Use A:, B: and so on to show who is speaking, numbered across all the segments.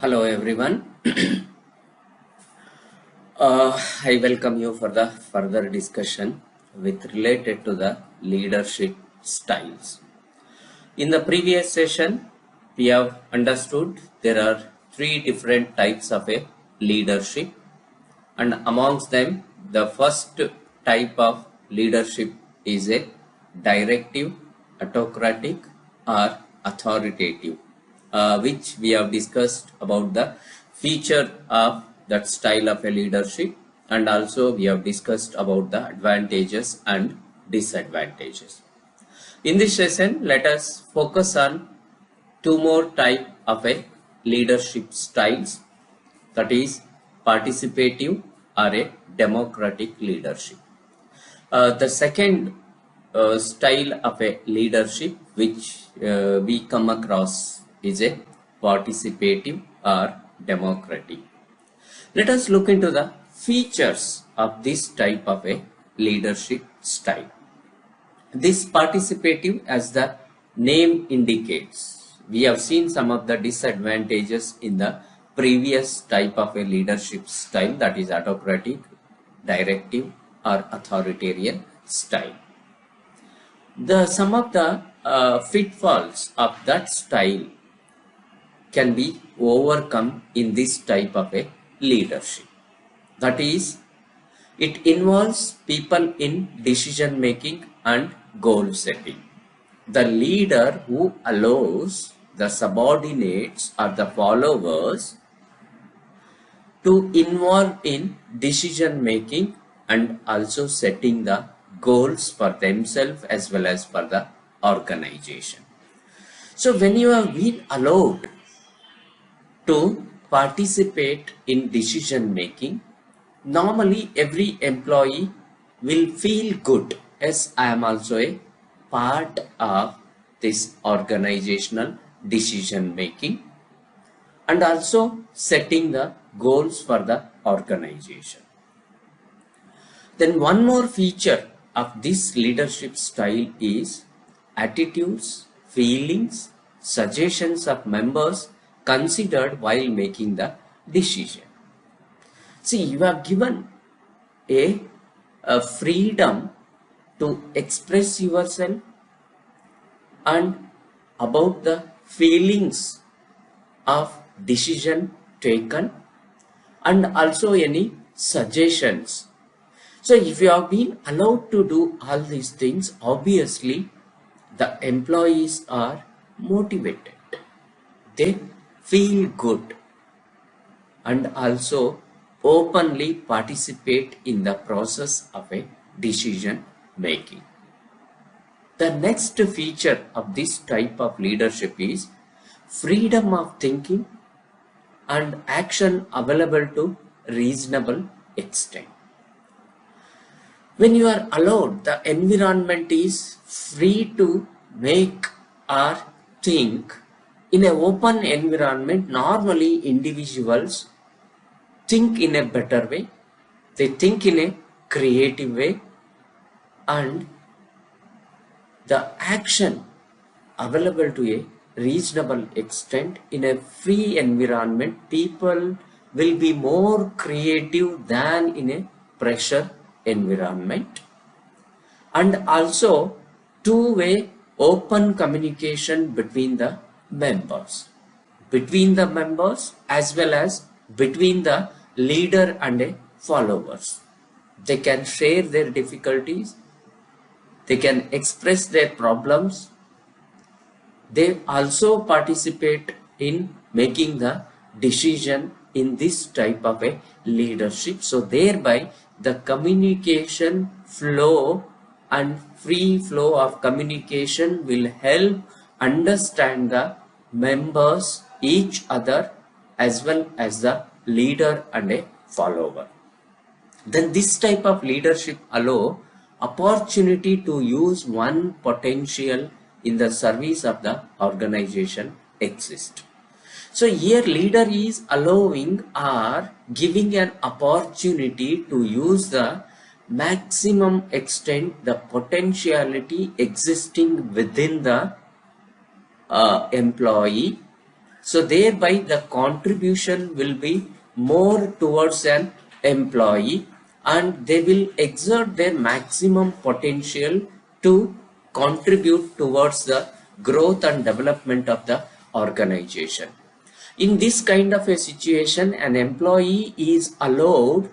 A: Hello everyone. I welcome you for the further discussion with related to the leadership styles. In the previous session, we have understood there are three different types of a leadership, and amongst them, the first type of leadership is a directive, autocratic, or authoritative, which we have discussed about the feature of that style of a leadership, and also we have discussed about the advantages and disadvantages. In this session, let us focus on two more type of a leadership styles, that is participative or a democratic leadership. The second style of a leadership which we come across is a participative or democratic. Let us look into the features of this type of a leadership style. This participative, as the name indicates, we have seen some of the disadvantages in the previous type of a leadership style, that is autocratic, directive, or authoritarian style. Some of the pitfalls of that style can be overcome in this type of a leadership. That is, it involves people in decision making and goal setting. The leader who allows the subordinates or the followers to involve in decision making and also setting the goals for themselves as well as for the organization. So when you have been allowed to participate in decision making, normally every employee will feel good as I am also a part of this organizational decision making and also setting the goals for the organization. Then one more feature of this leadership style is attitudes, feelings, suggestions of members considered while making the decision. See, you have given a freedom to express yourself and about the feelings of decision taken and also any suggestions. So if you have been allowed to do all these things, obviously the employees are motivated. They feel good and also openly participate in the process of a decision making. The next feature of this type of leadership is freedom of thinking and action available to reasonable extent. When you are allowed, the environment is free to make or think. In an open environment, normally individuals think in a better way, they think in a creative way, and the action available to a reasonable extent. In a free environment, people will be more creative than in a pressure environment. And also two-way open communication between the members as well as between the leader and a followers. They can share their difficulties, they can express their problems, they also participate in making the decision in this type of a leadership. So thereby the communication flow and free flow of communication will help understand the members, each other, as well as the leader and a follower. Then this type of leadership allow opportunity to use one potential in the service of the organization exist. So here leader is allowing or giving an opportunity to use the maximum extent the potentiality existing within the employee So thereby the contribution will be more towards an employee, and they will exert their maximum potential to contribute towards the growth and development of the organization. In this kind of a situation, an employee is allowed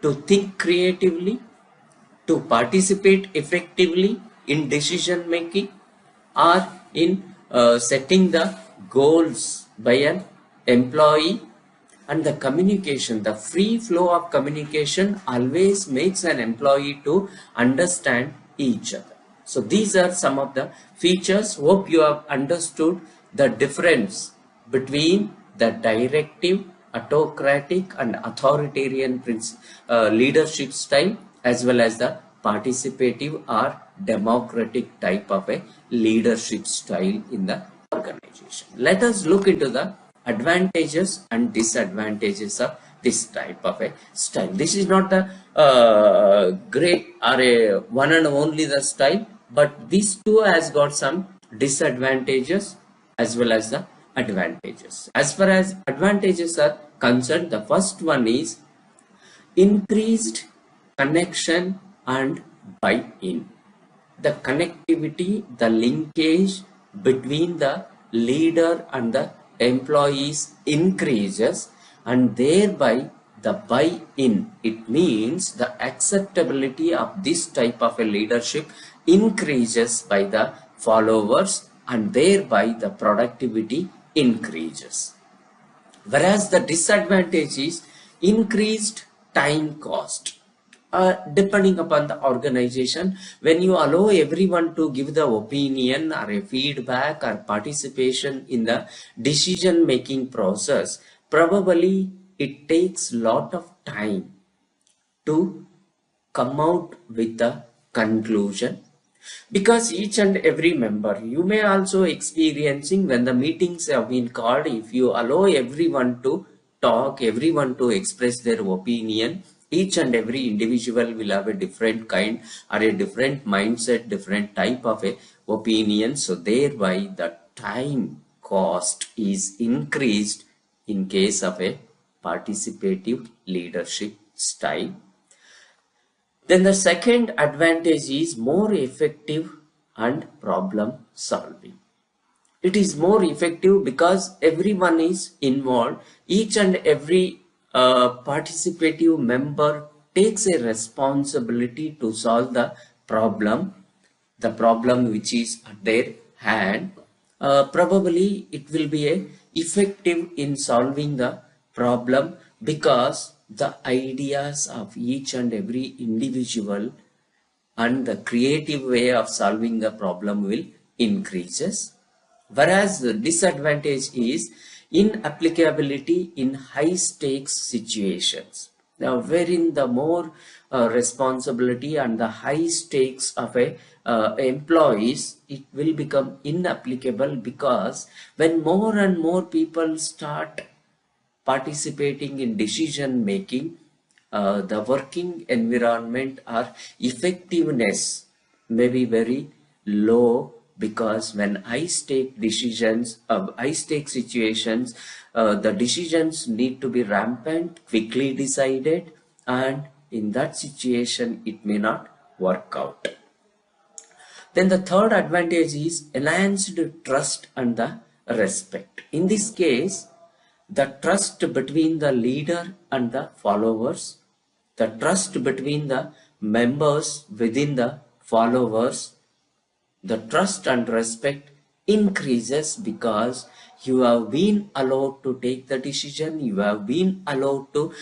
A: to think creatively, to participate effectively in decision making, or in setting the goals by an employee. And the communication, the free flow of communication always makes an employee to understand each other. So these are some of the features. Hope you have understood the difference between the directive, autocratic and authoritarian leadership style, as well as the participative or democratic type of a leadership style in the organization. Let us look into the advantages and disadvantages of this type of a style. This is not the great or a one and only the style, but these two has got some disadvantages as well as the advantages. As far as advantages are concerned, the first one is increased connection and buy-in. The connectivity, the linkage between the leader and the employees increases, and thereby the buy-in, it means the acceptability of this type of a leadership increases by the followers, and thereby the productivity increases. Whereas the disadvantage is increased time cost. Depending upon the organization, when you allow everyone to give the opinion or a feedback or participation in the decision making process, probably it takes lot of time to come out with the conclusion, because each and every member, you may also experiencing when the meetings have been called, if you allow everyone to talk, everyone to express their opinion, each and every individual will have a different kind or a different mindset, different type of a opinion. So thereby the time cost is increased in case of a participative leadership style. Then the second advantage is more effective and problem solving. It is more effective because everyone is involved. Each and every participative member takes a responsibility to solve the problem which is at their hand. Probably it will be effective in solving the problem, because the ideas of each and every individual and the creative way of solving the problem will increases. Whereas the disadvantage is inapplicability in high stakes situations. Now, wherein the more responsibility and the high stakes of a employees, it will become inapplicable, because when more and more people start participating in decision making, the working environment or effectiveness may be very low, because when high stake decisions, high stake situations, the decisions need to be rampant, quickly decided, and in that situation it may not work out. Then the third advantage is enhanced trust and the respect. In this case, the trust between the leader and the followers, the trust between the members within the followers, the trust and respect increases, because you have been allowed to take the decision, you have been allowed to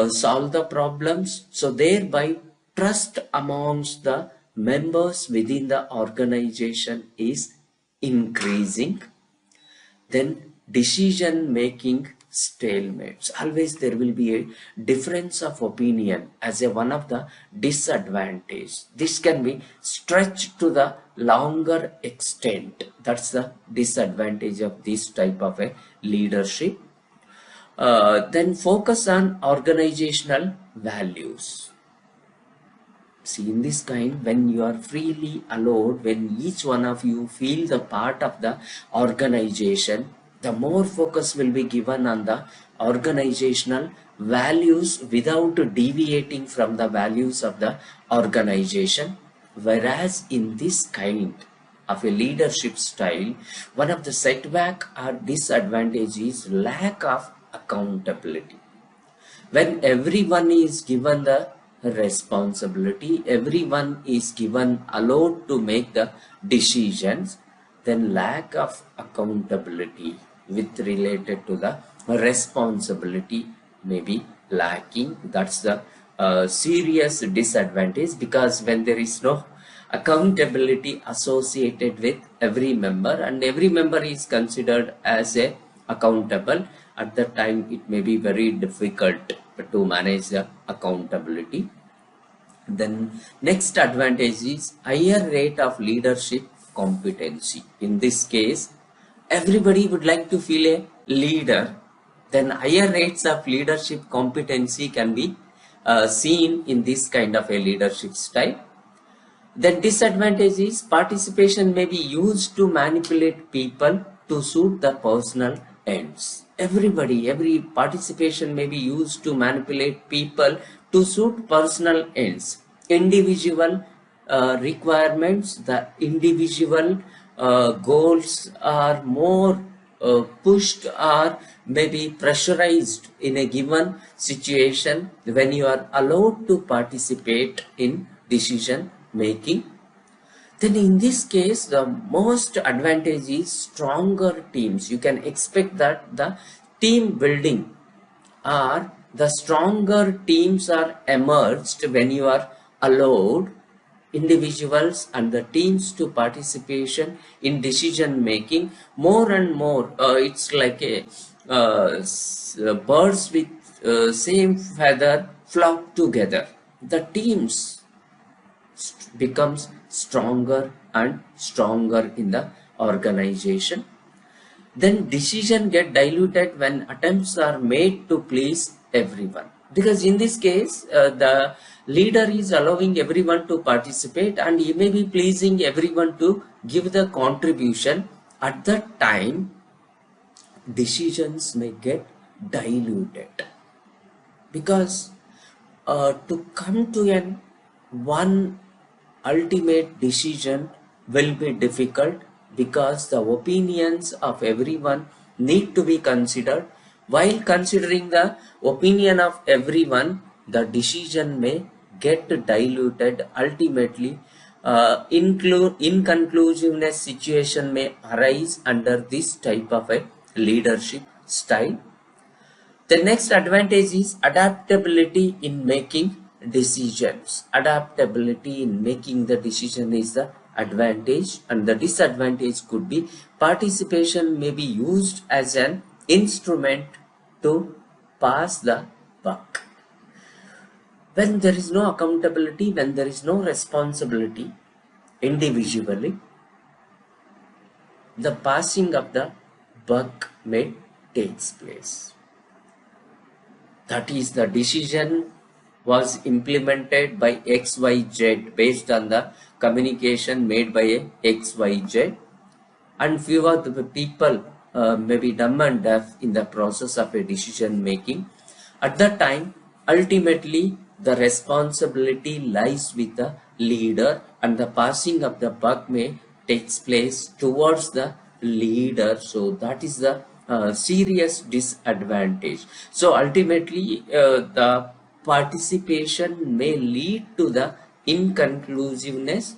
A: solve the problems. So thereby trust amongst the members within the organization is increasing. Then decision making stalemates. Always there will be a difference of opinion as a one of the disadvantage. This can be stretched to the longer extent. That's the disadvantage of this type of a leadership. Then focus on organizational values. See, in this kind, when you are freely allowed, when each one of you feel the part of the organization, the more focus will be given on the organizational values without deviating from the values of the organization. Whereas in this kind of a leadership style, one of the setback or disadvantage is lack of accountability. When everyone is given the responsibility, everyone is given allowed to make the decisions, then lack of accountability with related to the responsibility may be lacking. That's the serious disadvantage, because when there is no accountability associated with every member and every member is considered as a accountable, at that time it may be very difficult to manage the accountability. Then next advantage is higher rate of leadership competency. In this case, everybody would like to feel a leader. Then higher rates of leadership competency can be seen in this kind of a leadership style. The disadvantage is participation may be used to manipulate people to suit the personal ends. Every participation may be used to manipulate people to suit personal ends. Individual requirements, the individual goals are more pushed or maybe pressurized in a given situation when you are allowed to participate in decision making. Then in this case, the most advantage is stronger teams. You can expect that the team building or the stronger teams are emerged when you are allowed individuals and the teams to participation in decision making more and more. It's like a birds with same feather flock together. The teams becomes stronger and stronger in the organization. Then decision get diluted when attempts are made to please everyone, because in this case the leader is allowing everyone to participate and he may be pleasing everyone to give the contribution. At that time decisions may get diluted, because to come to an one ultimate decision will be difficult, because the opinions of everyone need to be considered. While considering the opinion of everyone, the decision may get diluted. Ultimately, inconclusiveness situation may arise under this type of a leadership style. The next advantage is adaptability in making decisions. Adaptability in making the decision is the advantage, and the disadvantage could be participation may be used as an instrument to pass the buck. When there is no accountability, when there is no responsibility individually, the passing of the buck may takes place. That is, the decision was implemented by XYZ based on the communication made by a XYZ, and few of the people may be dumb and deaf in the process of a decision making. At that time, ultimately the responsibility lies with the leader, and the passing of the buck may takes place towards the leader. So that is the serious disadvantage. So ultimately the participation may lead to the inconclusiveness,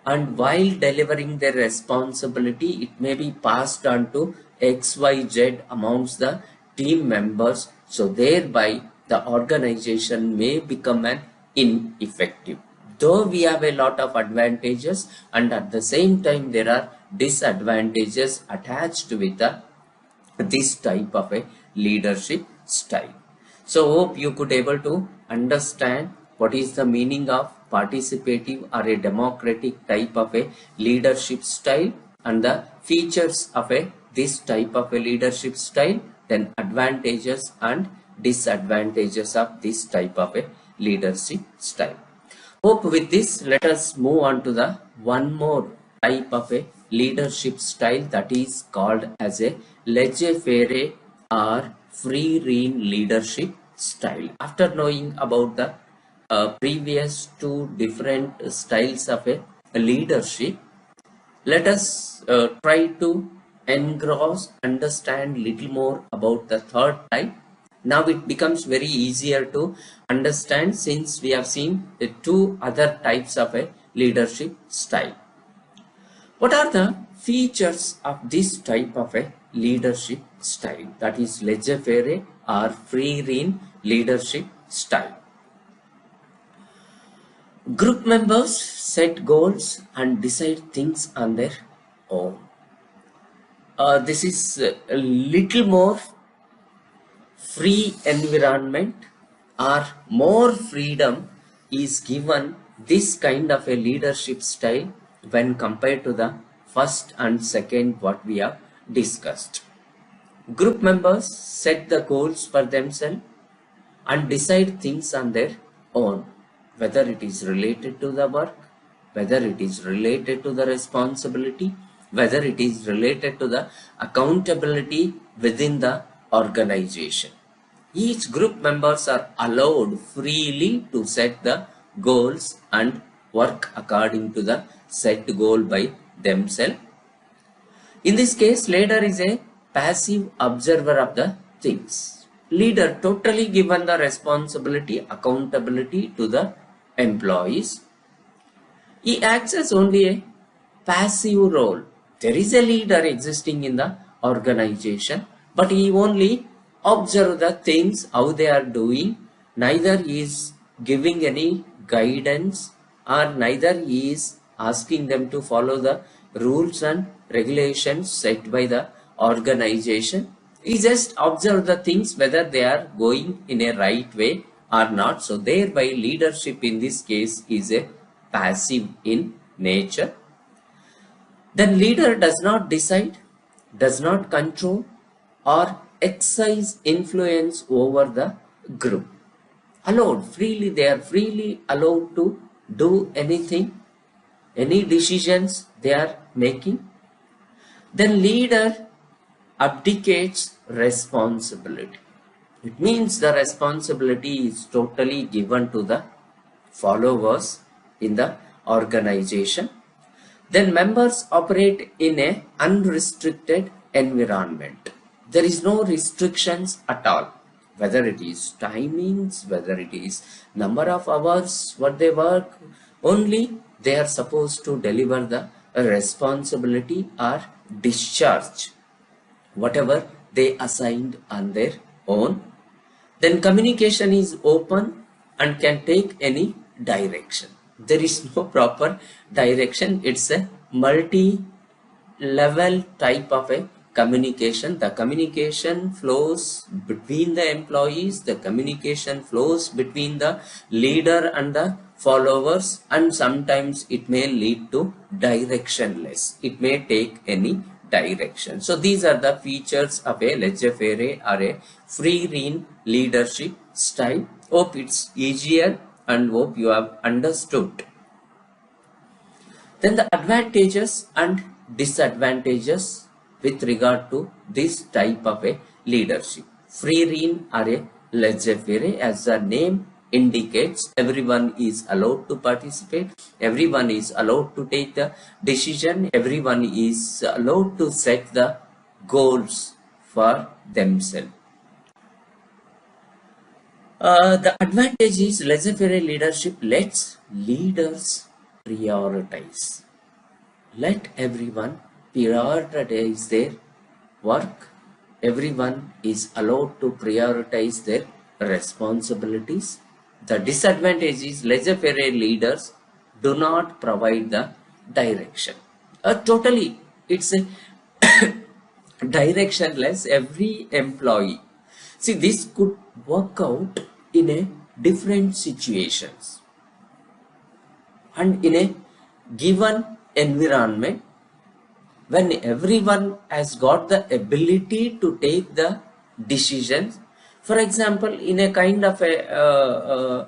A: and while delivering their responsibility it may be passed on to XYZ amongst the team members. So thereby the organization may become an ineffective. Though we have a lot of advantages, and at the same time there are disadvantages attached with this type of a leadership style. So hope you could able to understand what is the meaning of participative or a democratic type of a leadership style, and the features of this type of a leadership style, then advantages and disadvantages of this type of a leadership style. Hope with this, let us move on to the one more type of a leadership style, that is called as a laissez-faire or free-rein leadership style. After knowing about the previous two different styles of a leadership, let us try to understand little more about the third type. Now it becomes very easier to understand since we have seen the two other types of a leadership style. What are the features of this type of a leadership style, that is laissez-faire or free-rein leadership style? Group members set goals and decide things on their own. This is a little more free environment, or more freedom is given this kind of a leadership style when compared to the first and second what we have discussed. Group members set the goals for themselves and decide things on their own, whether it is related to the work, whether it is related to the responsibility, whether it is related to the accountability within the organization. Each group members are allowed freely to set the goals and work according to the set goal by themselves. In this case, leader is a passive observer of the things. Leader totally given the responsibility, accountability to the employees. He acts as only a passive role. There is a leader existing in the organization, but he only observe the things, how they are doing. Neither he is giving any guidance, or neither he is asking them to follow the rules and regulations set by the organization. He just observe the things whether they are going in a right way or not. So thereby leadership in this case is a passive in nature. Then leader does not decide, does not control or exercise influence over the group. Allowed freely, they are freely allowed to do anything, any decisions they are making. Then leader abdicates responsibility. It means the responsibility is totally given to the followers in the organization. Then members operate in a unrestricted environment. There is no restrictions at all, whether it is timings, whether it is number of hours what they work. Only they are supposed to deliver the responsibility or discharge whatever they assigned on their own. Then communication is open and can take any direction. There is no proper direction. It's a multi-level type of a communication. The communication flows between the employees, the communication flows between the leader and the followers, and sometimes it may lead to directionless. It may take any direction. So these are the features of a laissez-faire or a free-rein leadership style. Hope it's easier and hope you have understood. Then the advantages and disadvantages with regard to this type of a leadership. Free-rein or a laissez-faire, as the name indicates, everyone is allowed to participate, everyone is allowed to take the decision, everyone is allowed to set the goals for themselves. The advantage is laissez-faire leadership lets leaders prioritize. Let everyone prioritize their work. Everyone is allowed to prioritize their responsibilities. The disadvantage is laissez-faire leaders do not provide the direction. Totally, it's a directionless every employee. See, this could work out in a different situations and in a given environment when everyone has got the ability to take the decisions. For example, in a kind of a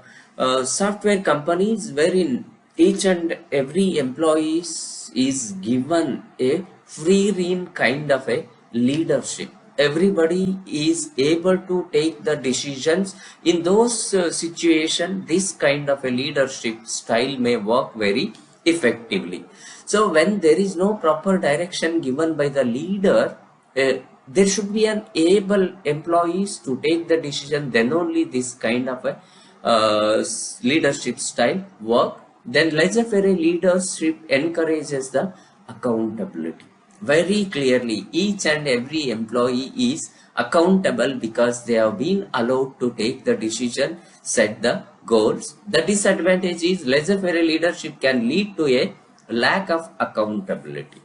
A: software companies wherein each and every employee is given a free rein kind of a leadership. Everybody is able to take the decisions. In those situations, this kind of a leadership style may work very effectively. So when there is no proper direction given by the leader, there should be an able employees to take the decision. Then only this kind of a leadership style work. Then laissez-faire leadership encourages the accountability. Very clearly, each and every employee is accountable because they have been allowed to take the decision, set the goals. The disadvantage is laissez-faire leadership can lead to a lack of accountability.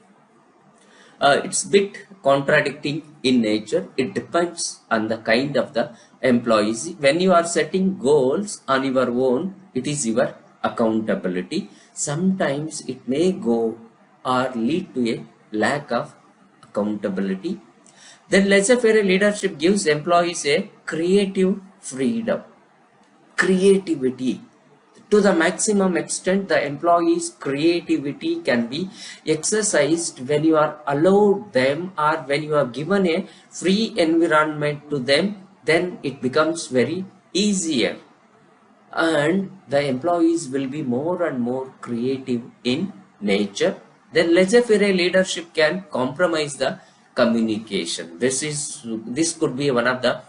A: It's bit contradicting in nature. It depends on the kind of the employees. When you are setting goals on your own, it is your accountability. Sometimes it may go or lead to a lack of accountability. Then laissez-faire leadership gives employees a creative freedom, creativity. To the maximum extent, the employees' creativity can be exercised when you are allowed them, or when you are given a free environment to them. Then it becomes very easier, and the employees will be more and more creative in nature. Then laissez-faire leadership can compromise the communication. This could be one of the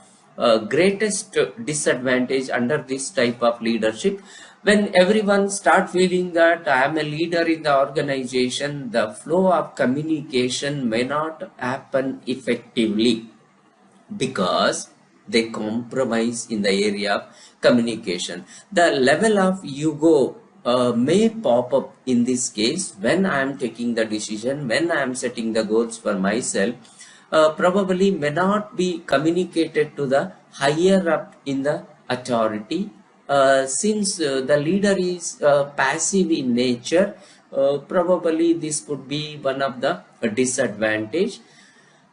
A: greatest disadvantage under this type of leadership. When everyone start feeling that I am a leader in the organization, the flow of communication may not happen effectively because they compromise in the area of communication. The level of ego may pop up in this case when I am taking the decision, when I am setting the goals for myself. Probably may not be communicated to the higher up in the authority. Since the leader is passive in nature, probably this could be one of the disadvantage.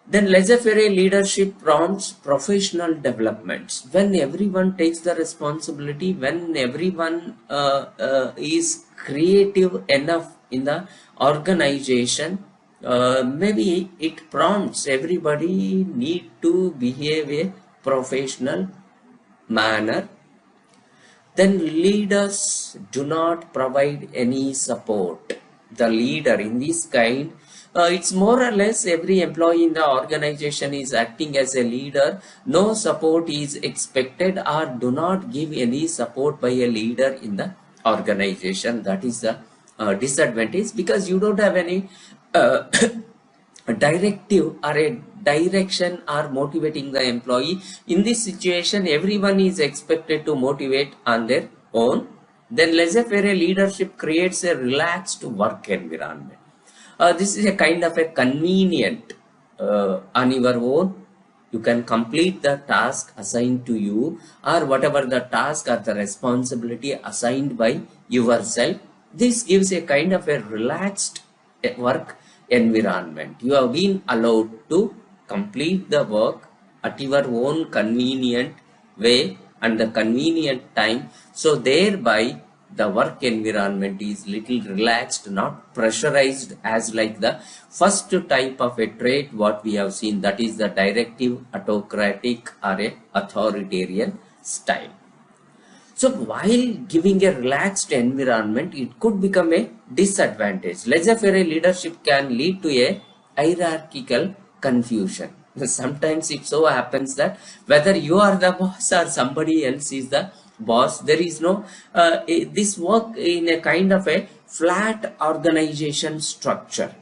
A: Then laissez-faire leadership prompts professional developments. When everyone takes the responsibility, when everyone is creative enough in the organization, maybe it prompts everybody need to behave a professional manner. Then leaders do not provide any support. The leader in this kind, it's more or less every employee in the organization is acting as a leader. No support is expected, or do not give any support by a leader in the organization. That is the disadvantage, because you don't have any a directive or a direction or motivating the employee. In this situation, everyone is expected to motivate on their own. Then laissez-faire leadership creates a relaxed work environment. This is a kind of a convenient on your own. You can complete the task assigned to you, or whatever the task or the responsibility assigned by yourself. This gives a kind of a relaxed work environment. You have been allowed to complete the work at your own convenient way and the convenient time. So thereby the work environment is little relaxed, not pressurized as like the first type of a trait what we have seen, that is the directive, autocratic or a authoritarian style. So while giving a relaxed environment, it could become a disadvantage. Laissez-faire leadership can lead to a hierarchical confusion. Sometimes it so happens that whether you are the boss or somebody else is the boss, there is no this work in a kind of a flat organization structure.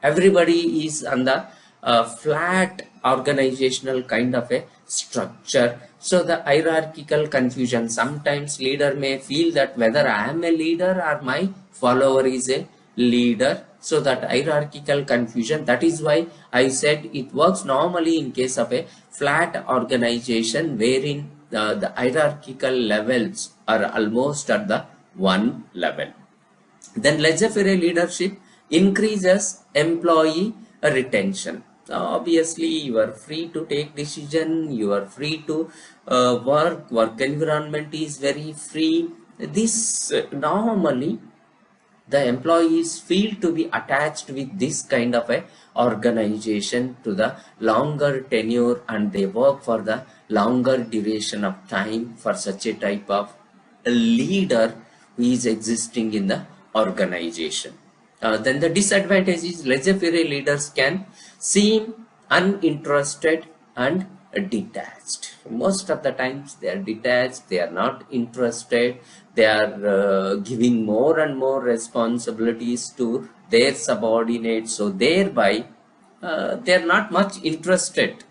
A: Everybody is on the flat organizational kind of a structure. So the hierarchical confusion, sometimes leader may feel that whether I am a leader or my follower is a leader. So that hierarchical confusion, that is why I said it works normally in case of a flat organization wherein the hierarchical levels are almost at the one level. Then laissez-faire leadership increases employee retention. Obviously, you are free to take decision, you are free to work environment is very free. This normally the employees feel to be attached with this kind of a organization to the longer tenure, and they work for the longer duration of time for such a type of a leader who is existing in the organization. Then the disadvantage is laissez-faire leaders can seem uninterested and detached. Most of the times they are detached, they are not interested, they are giving more and more responsibilities to their subordinates, so thereby they are not much interested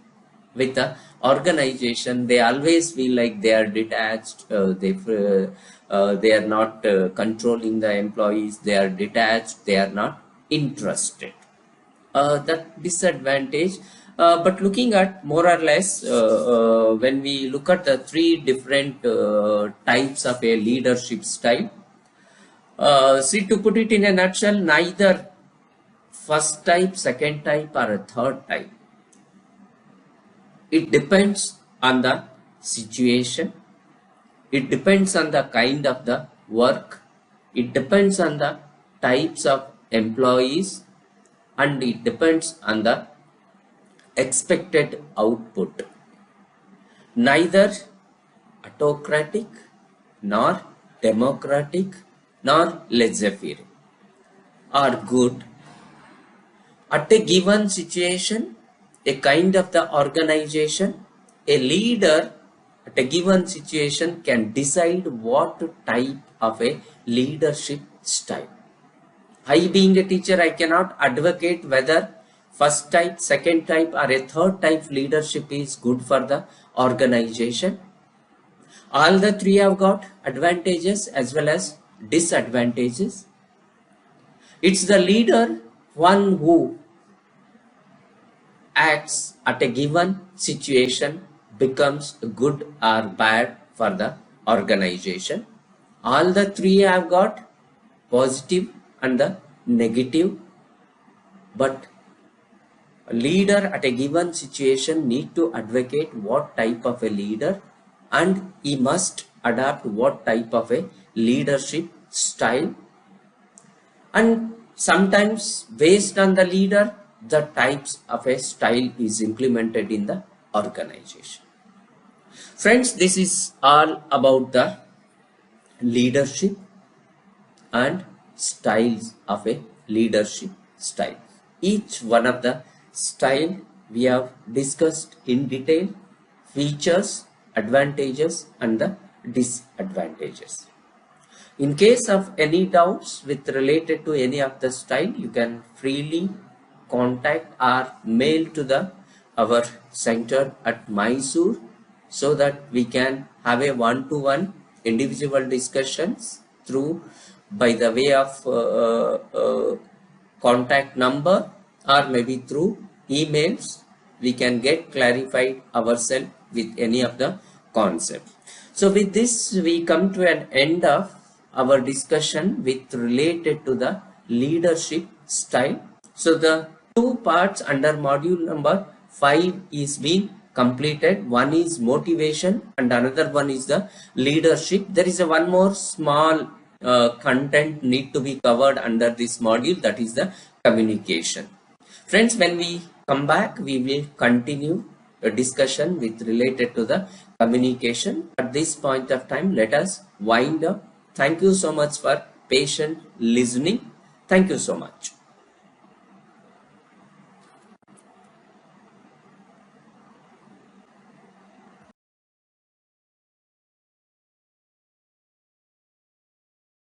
A: with the organization. They always feel like they are detached, they are not controlling the employees, they are detached, they are not interested. That disadvantage. But looking at more or less, when we look at the three different types of a leadership style, see, to put it in a nutshell, neither first type, second type, or a third type. It depends on the situation. It depends on the kind of the work. It depends on the types of employees, and it depends on the expected output. Neither autocratic nor democratic nor laissez-faire are good. At a given situation, a kind of the organization, a leader at a given situation can decide what type of a leadership style. I, being a teacher, I cannot advocate whether first type, second type, or a third type leadership is good for the organization. All the three have got advantages as well as disadvantages. It's the leader, one who acts at a given situation, becomes good or bad for the organization. All the three have got positive and the negative, but a leader at a given situation need to advocate what type of a leader, and he must adapt what type of a leadership style, and sometimes based on the leader the types of a style is implemented in the organization. Friends, this is all about the leadership and styles of a leadership style. Each one of the style we have discussed in detail, features, advantages, and the disadvantages. In case of any doubts with related to any of the style, you can freely contact or mail to the our center at Mysore, so that we can have a one-to-one individual discussions through by the way of contact number, or maybe through emails. We can get clarified ourselves with any of the concept. So with this we come to an end of our discussion with related to the leadership style. So the two parts under module number 5 is being completed. One is motivation and another one is the leadership. There is a one more small content need to be covered under this module, that is the communication. Friends, when we come back, we will continue a discussion with related to the communication. At this point of time, let us wind up. Thank you so much for patient listening. Thank you so much.